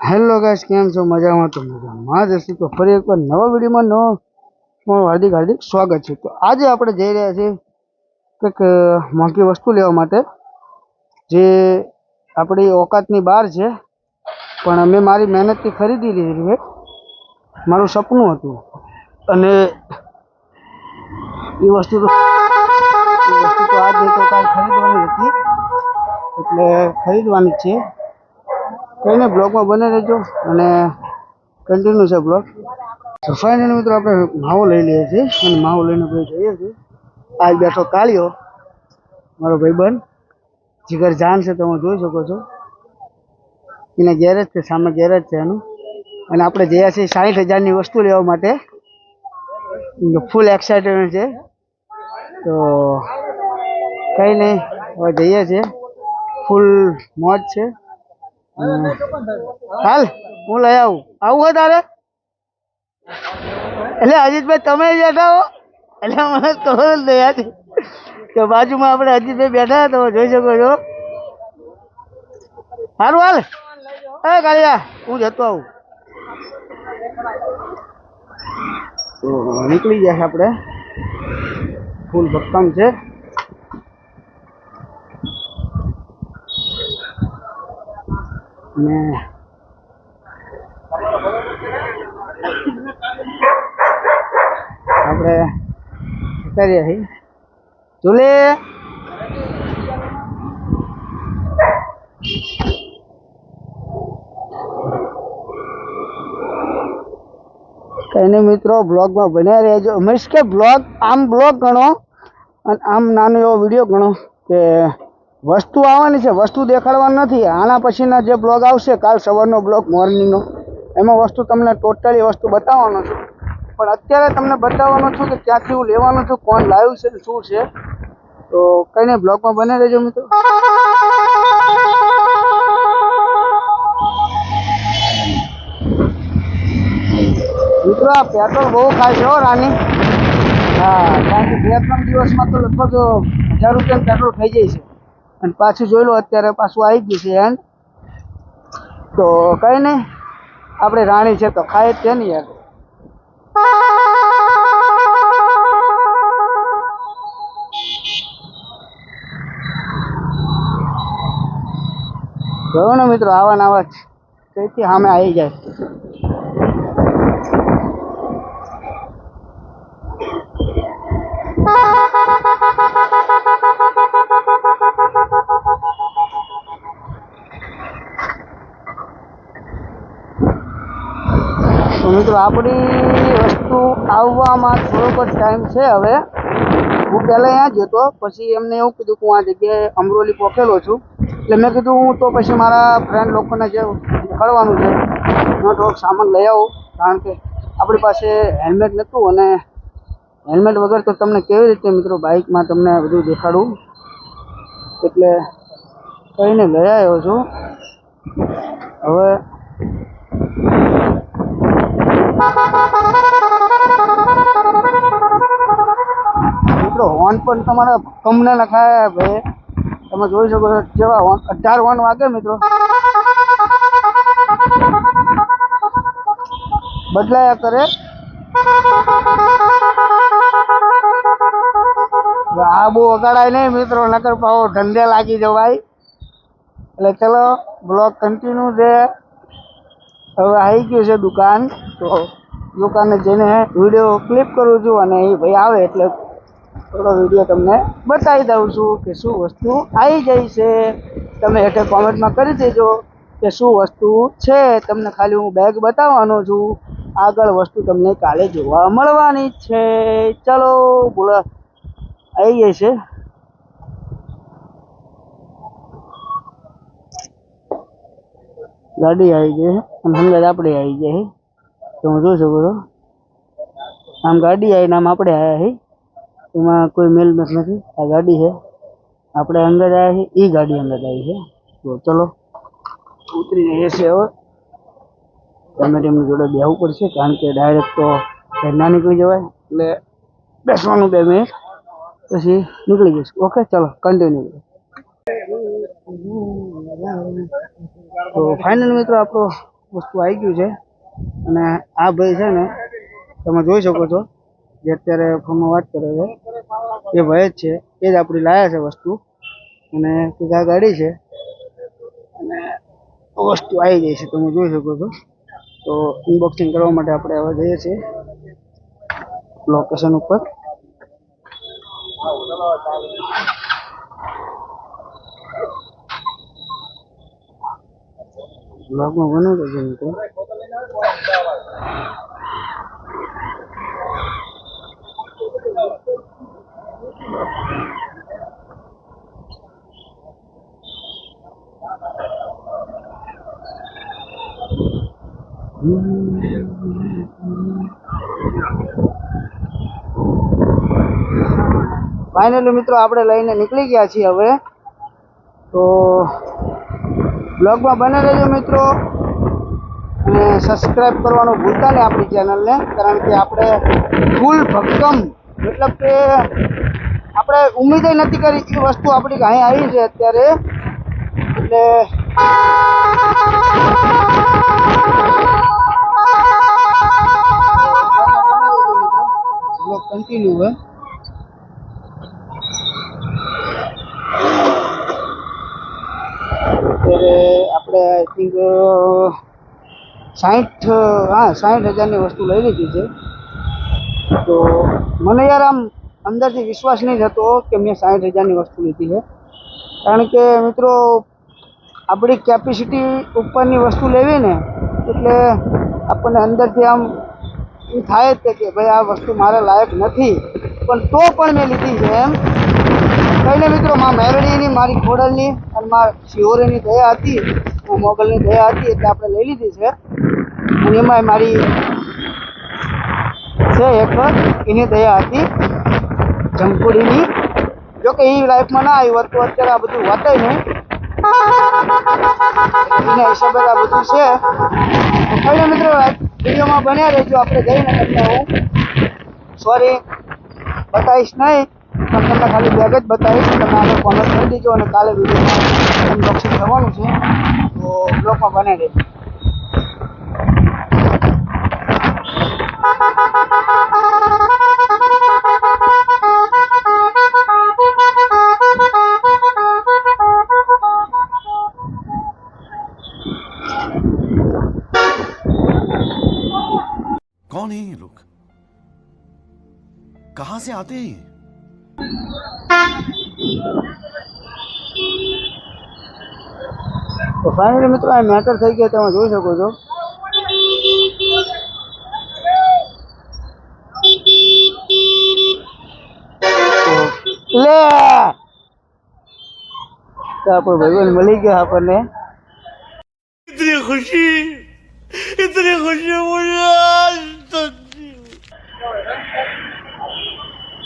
Hello guys, કેમ છો? મજામાં? તો મજામાં જ હશે. તો ફરી એકવાર નવા વિડીયોમાં તમારું હાર્દિક હાર્દિક સ્વાગત છે. તો આજે આપણે જઈ રહ્યા છીએ કંઈક મોંઘી વસ્તુ લેવા માટે, જે આપણી ઓકાતની બહાર છે, પણ અમે મારી મહેનતથી ખરીદી લીધી છે. મારું સપનું હતું અને એ વસ્તુ તો આજ નહીં તો કાલ ખરીદવાની હતી, એટલે ખરીદવાની છે. કઈને બ્લોગમાં બને રહેજો અને કન્ટિન્યુ છે બ્લોગ. તો ફાઇનલી મિત્રો આપણે માવો લઈ લઈએ છીએ અને માવો લઈને પછી જઈએ છીએ. આજ બેઠો કાળિયો, મારો ભાઈબંધ જીગર જાન છે, તમે જોઈ શકો છો. એના ગેરેજ છે, સામે ગેરેજ છે એનું. અને આપણે જયા છીએ 60,000ની વસ્તુ લેવા માટે. ફૂલ એક્સાઇટેડ છે. તો કંઈ નહીં, હવે જઈએ છીએ. ફૂલ મોજ છે. હાલ હું લઈ આવું હોય તારે. એટલે અજીતભાઈ તમે બેઠા હો, એટલે મને ખબર જ નહીં આજે કે બાજુમાં આપણે અજીતભાઈ બેઠા, તમે જોઈ શકો છો. સારું હાલ, એ કાળિયા હું જતો આવું. તો નીકળી ગયા છે આપણે. ફૂલ ભક્કમ છે. અને આપણે કરીએ છીએ જોલે. કઈને મિત્રો બ્લોગમાં બન્યા રહેજો. મીન્સ કે બ્લોગ ગણો અને આમ નાનો એવો વિડીયો ગણો કે વસ્તુ આવવાની છે, વસ્તુ દેખાડવાની નથી. આના પછીના જે બ્લોગ આવશે, કાલ સવારનો બ્લોગ મોર્નિંગનો, એમાં વસ્તુ તમને ટોટલી વસ્તુ બતાવવાનો છું. પણ અત્યારે તમને બતાવવાનો છું કે ક્યાંથી હું લેવાનો છું, કોણ લાવ્યું છે, શું છે. તો કંઈ નહીં, બ્લોગમાં બને રહેજો મિત્રો. મિત્રો આ પેટ્રોલ બહુ ખાય છે હો રાની. હા, કારણ કે 2-3 દિવસમાં તો લગભગ 1000 રૂપિયાનું પેટ્રોલ ખાઈ જાય છે. અને પાછું જોઈ લો, અત્યારે પાછું આવી ગયું છે એન્ડ. તો કંઈ નહીં, આપણે રાણી છે તો ખાય જ છે ને યાર. જોયો ને મિત્રો, આવા ને આવા જ કઈથી સામે આવી જાય. તો મિત્રો આપણી વસ્તુ આવવામાં થોડોક જ ટાઈમ છે. હવે હું પહેલાં અહીંયા જ હતો, પછી એમને એવું કીધું કે હું આ જગ્યાએ અમરોલી પહોંચેલો છું. એટલે મેં કીધું હું તો પછી મારા ફ્રેન્ડ લોકોને જે નીકળવાનું છે એમાં થોડોક સામાન લઈ આવું. કારણ કે આપણી પાસે હેલ્મેટ નહોતું, અને હેલ્મેટ વગર તો તમને કેવી રીતે મિત્રો બાઇકમાં તમને બધું દેખાડું. એટલે કહીને લઈ આવ્યો છું. હવે મિત્રો હોર્ન પણ તમારા કમને નખાયા ભાઈ, તમે જોઈ શકો છો. જેવા હોર્ન 18 હોર્ન વાગે મિત્રો, બદલાયા કરે. આ બહુ વગાડાય નહીં મિત્રો, નકર પાવો ધંધે લાગી જવાય. એટલે ચલો બ્લોગ કન્ટિન્યુ છે. હવે આવી ગયું છે દુકાન, તો દુકાને જઈને વિડીયો ક્લિપ કરું છું. અને એ ભાઈ આવે એટલે થોડો વિડીયો તમને બતાવી દઉં છું કે શું વસ્તુ આવી જાય છે. તમે હેઠળ કોમેન્ટમાં કરી દેજો કે શું વસ્તુ છે. તમને ખાલી હું બેગ બતાવવાનો છું, આગળ વસ્તુ તમને કાલે જોવા મળવાની છે. ચલો બોલો, આવી જાય છે. ગાડી આવી ગઈ અને અંદર આપણે આવી જાય. તમે જોઈ શકો છો, આમ ગાડી આવીને આમ આપણે આવ્યા છીએ. એમાં કોઈ મેલ નથી. આ ગાડી છે, આપણે અંદર આવ્યા છીએ, એ ગાડી અંદર આવી છે. તો ચલો ઉતરી જઈએ છીએ. હવે તમે તેમની જોડે બેસવું પડશે, કારણ કે ડાયરેક્ટ તો ના નીકળી જવાય. એટલે બેસવાનું 2 મિનિટ, પછી નીકળી જઈશું. ઓકે ચલો કન્ટિન્યુ. તો ફાઇનલ મિત્રો આપણો વસ્તુ આવી ગયું છે અને આ ભાઈ છે ને તમે જોઈ શકો છો જે અત્યારે ફોનમાં વાત કરે છે એ ભાઈ જ છે, એ જ આપણી લાયા છે વસ્તુ અને આ ગાડી છે અને વસ્તુ આવી જાય છે તમે જોઈ શકો છો. તો અનબોક્સિંગ કરવા માટે આપણે હવે જઈએ છીએ લોકેશન ઉપર. બ્લોગમાં બની રહેજો મિત્રો. ફાઇનલી મિત્રો આપણે લઈને નીકળી ગયા છીએ હવે. તો બ્લોગમાં બને રહેજો મિત્રો અને સબસ્ક્રાઈબ કરવાનું ભૂલતા નહીં આપણી ચેનલને, કારણ કે આપણે ફૂલ ભક્કમ મતલબ કે આપણે ઉમ્મીદ નથી કરી એ વસ્તુ આપણી અહીં આવી છે અત્યારે. એટલે બ્લોગ કન્ટિન્યુ હોય. અત્યારે આપણે આઈ થિંક 60,000ની વસ્તુ લઈ લીધી છે. તો મને યાર આમ અંદરથી વિશ્વાસ નહીં થતો કે મેં 60,000ની વસ્તુ લીધી છે, કારણ કે મિત્રો આપણી કેપેસિટી ઉપરની વસ્તુ લેવી ને એટલે આપણને અંદરથી આમ એ થાય જ કે ભાઈ આ વસ્તુ મારા લાયક નથી, પણ તો પણ મેં લીધી છે એમ કહીને મિત્રો. મા મેરડીની, મારી ખોડલની અને મારા શિહોરીની દયા હતી, મોગલની દયા હતી એટલે આપણે લઈ લીધી છે. અને એમાંય મારી છે એક એની દયા હતી જમકુડીની. જોકે એ લાઈફમાં ના આવી હોત તો અત્યારે આ બધું હોતય નહીં, એના હિસાબે આ બધું છે. તો કહીને મિત્રો વિડીયોમાં બન્યા રહેજો. આપણે જઈને એટલે હું સોરી બતાવીશ નહીં, પણ તમને ખાલી બેગ જ બતાવીશ. તમે આગળ કોમેન્ટ કરી દેજો અને કાલે વિડીયોમાં અનબોક્સિંગ થવાનું છે, તો બ્લોગમાં બને રહેજો. कौन है ये लोग, कहां से आते हैं? તો ફાઇનલી મિત્રો આ મેટર થઈ ગયો તમે જોઈ શકો છો. લે તો આપણો ભાઈબંધ મળી ગયો આપણને. इतनी खुशी मुझे आज तक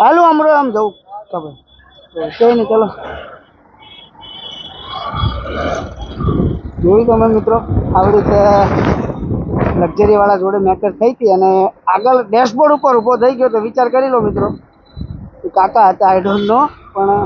હાલો હમણાં આમ જવું ખબર કઈ નહીં. ચલો જોયું તમે મિત્રો આવી રીતે લક્ઝરી વાળા જોડે મેટર થઈ હતી અને આગળ ડેશબોર્ડ ઉપર ઊભો થઈ ગયો. તો વિચાર કરી લો મિત્રો, કાકા હતા આઈ ડોન્ટ નો, પણ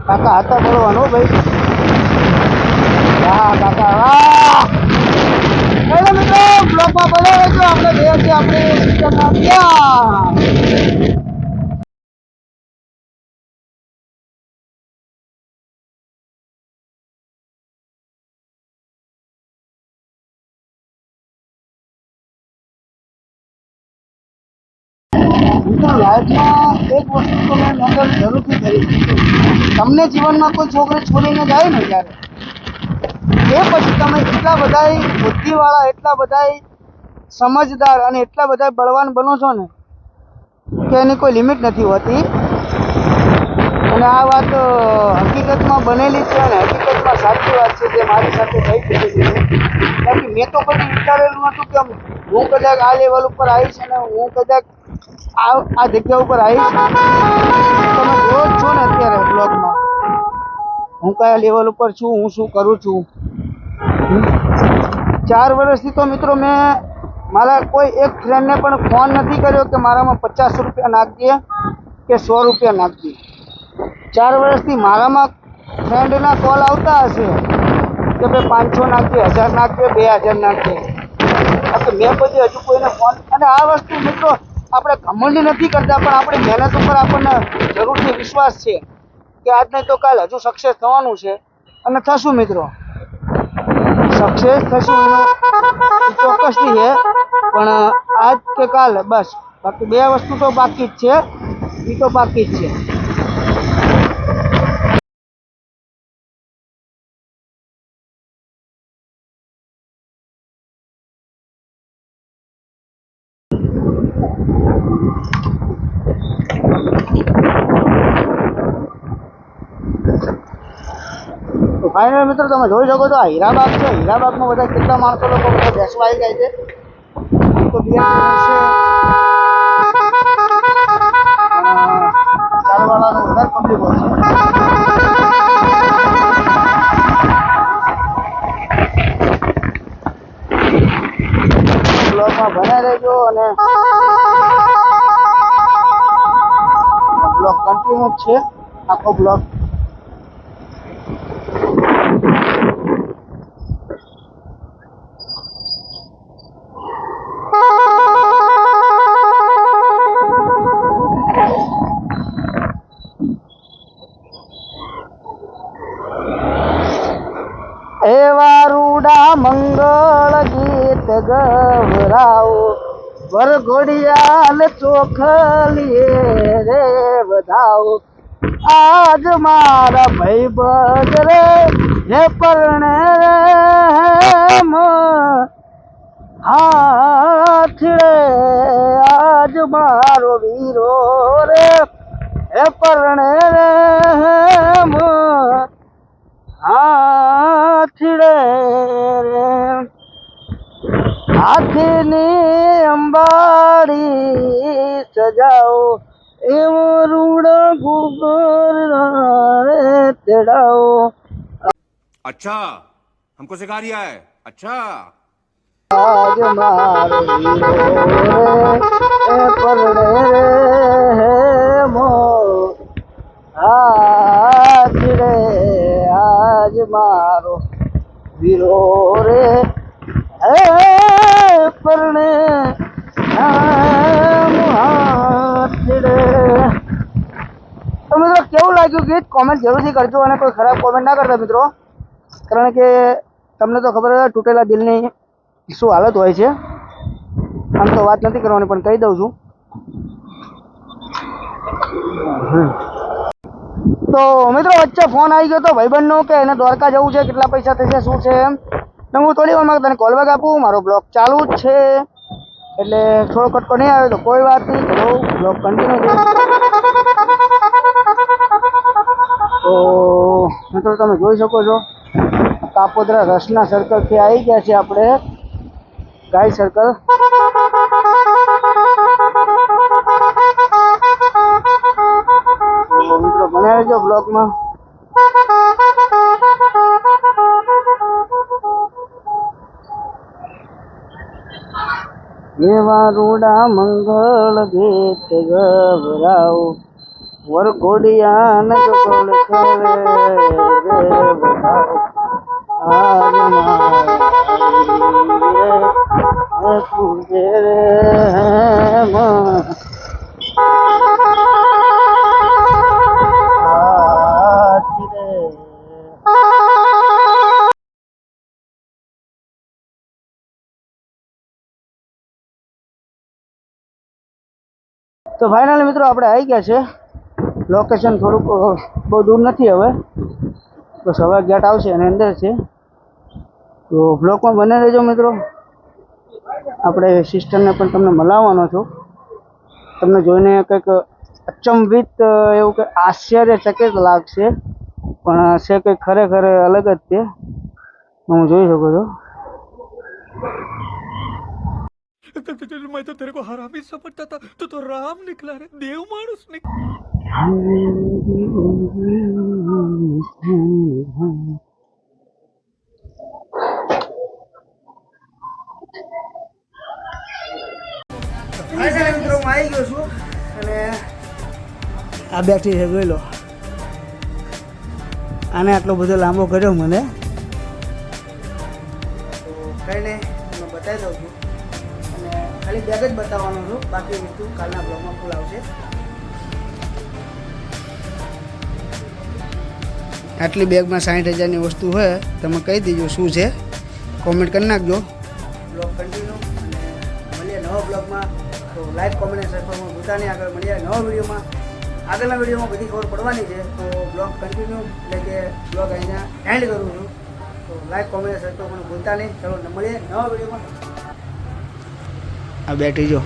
કાકા હતા બોલવાનો ભાઈ. હા કાકા વાહ. ચાલો મિત્રો બ્લોગમાં બને રહેજો. આપણે બે છે આપણી સિસ્ટમના ત્યાં. લાઈફમાં એક વસ્તુ તો મેં નોંધ જરૂરથી કરી. તમને જીવનમાં કોઈ છોકરી છોડીને જાય ને ત્યારે એ પછી તમે એટલા બધા બુદ્ધિવાળા, એટલા બધા સમજદાર અને એટલા બધા બળવાન બનો છો ને કે એની કોઈ લિમિટ નથી હોતી. અને આ વાત હકીકતમાં બનેલી છે અને હકીકતમાં સાચી વાત છે જે મારી સાથે થઈ ચૂકી છે. કારણ કે મેં તો કદી વિચારેલું નહોતું કે હું કદાચ આ લેવલ ઉપર આવીશ અને હું કદાચ આ જગ્યા ઉપર આવીશ. તમે જોવો જ છો ને અત્યારે બ્લોગમાં હું કયા લેવલ ઉપર છું, હું શું કરું છું. 4 વર્ષથી તો મિત્રો મેં મારા કોઈ એક ફ્રેન્ડને પણ ફોન નથી કર્યો કે મારામાં 50 રૂપિયા નાખજે કે 100 રૂપિયા નાખજે. 4 વર્ષથી મારામાં ફ્રેન્ડના કોલ આવતા હશે કે ભાઈ 500 નાખજે, 1000 નાખજે, 2000 નાખજે. મેં કોઈ હજુ કોઈને ફોન, અને આ વસ્તુ મિત્રો આપણે ઘમંડી નથી કરતા, પણ આપણી મહેનત ઉપર આપણને જરૂરથી વિશ્વાસ છે કે આજ નહીં તો કાલ હજુ સક્સેસ થવાનું છે અને થશું મિત્રો, સક્સેસ થશું એનું ચોક્કસથી છે, પણ આજ કે કાલ બસ. બાકી બે વસ્તુ તો બાકી જ છે, એ તો બાકી જ છે. તો ફાઇનલ મિત્રો તમે જોઈ શકો છો આ હીરાબાગ છે. હીરાબાગમાં બધા કેટલા માણસો લોકો બધા બેસવા આવી જાય છે. તો ચારવાળાનો વધારે પબ્લિક હોય છે. બ્લોગમાં બનાવી રહેજો અને બ્લોગ કન્ટિન્યુ છે આખો બ્લોગ. એવા રૂડા મંગળ ગીત ગવરાવો, વરઘોડિયાને ચોખલીએ રે વધાવો. આજ મારા ભાઈ બજ રે હે પરણે રે હાથ રે, આજ મારો વીરો રે હે પરણે રે હાથડે રે. હાથીની અંબાડી સજાઓ, એવો રૂડા ગુબર રે તેડાઓ. अच्छा हमको सिखा रिया है अच्छा. આજ મારો વીરો રે પરણે રે મો હાથડે, આજ મારો વીરો રે હે પરણે હાથડે. તો મિત્રો કેવું લાગ્યું ગીત કોમેન્ટ જરૂરથી કરજો, અને કોઈ ખરાબ કોમેન્ટ ના કરતા મિત્રો, કારણ કે તમને તો ખબર હોય તૂટેલા દિલની શું હાલત હોય છે. આમ તો વાત નથી કરવાની પણ કહી દઉં છું. તો મિત્રો વચ્ચે ફોન આવી ગયો તો ભાઈબંધનો કે એને દ્વારકા જવું છે, કેટલા પૈસા થશે શું છે એમ. તો હું થોડી વારમાં તને કોલ બેક આપું, મારો બ્લોગ ચાલુ જ છે એટલે થોડો કટકો નહીં આવે તો કોઈ વાત નહીં, થોડો બ્લોગ કન્ટિન્યુ છે. તો મિત્રો તમે જોઈ શકો છો કાપોદ્રા રસના સર્કલથી આવી ગયા છે આપણે ગાય સર્કલ. મિત્રો બને રહેજો બ્લોગમાં. એવા રૂડા મંગળ ગીત ગવરાવો, વરઘોડિયાને ચોખલ કરે રે વધાવો. આજ મારે પૂજે રે તો ફાઇનલી મિત્રો આપણે આવી ગયા છે. લોકેશન થોડુંક બહુ દૂર નથી, હવે બસ હવે ગેટ આવશે અને અંદર છે. તો બ્લોગમાં બને રહેજો મિત્રો. આપણે સિસ્ટરને પણ તમને મળાવવાનો છું. તમને જોઈને કંઈક અચંબિત એવું કે આશ્ચર્યચકિત લાગશે, પણ છે કંઈક ખરેખર અલગ જ છે. હું જોઈ શકું છું. मैं तो तेरे को हरामी समझता था, तो राम निकला रे, देव मानुस निकला. મિત્રો હું આવી ગયો છું અને આ બેઠી છે, જોઈ લો. આને આટલો બધો લાંબો કર્યો મને, તો કંઈ નહીં તમને બતાવી દઉં છું. અને ખાલી બેગ જ બતાવવાનું છું, બાકી વસ્તુ કાલના બ્લોગમાં ફૂલ આવશે. આટલી બેગમાં 60,000ની વસ્તુ હોય, તમે કહી દેજો શું છે, કોમેન્ટ કરી નાખજો. બ્લોગ કન્ટિન્યુ અને મળીએ નવા બ્લોગમાં. તો લાઈક, કોમેન્ટ અને સબસ્ક્રાઈબ ભૂલતા નહીં. આગળ મળીએ નવા વિડીયોમાં. આગળના વિડીયોમાં બધી ખબર પડવાની છે. તો બ્લોગ કન્ટિન્યુ એટલે કે બ્લોગ અહીંયા એન્ડ કરું છું. તો લાઈક, કોમેન્ટ અને સબસ્ક્રાઈબ ભૂલતા નહીં. ચલો મળીએ નવા વિડીયોમાં. આ બેઠી જો.